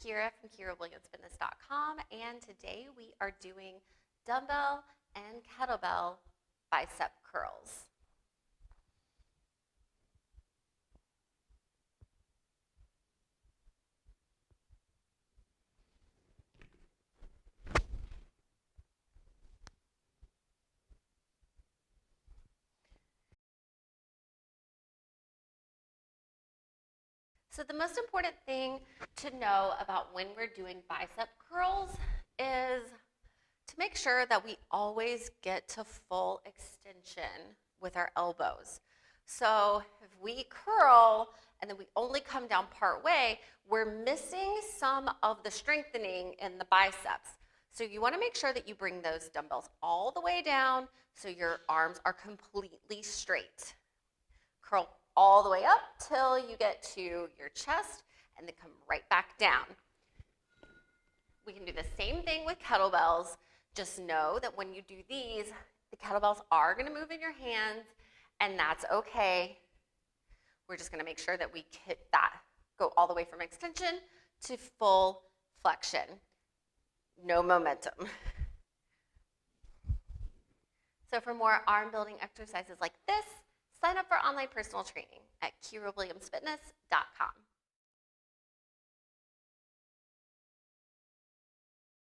Kyra from KyraWilliamsFitness.com, and today we are doing dumbbell and kettlebell bicep curls. So the most important thing to know about when we're doing bicep curls is to make sure that we always get to full extension with our elbows. So if we curl and then we only come down part way, we're missing some of the strengthening in the biceps. So you want to make sure that you bring those dumbbells all the way down so your arms are completely straight. Curl all the way up till you get to your chest and then come right back down. We can do the same thing with kettlebells. Just know that when you do these, the kettlebells are going to move in your hands, and that's okay. We're just going to make sure that we hit that, go all the way from extension to full flexion. No momentum. So for more arm building exercises like this, sign up for online personal training at KyraWilliamsFitness.com.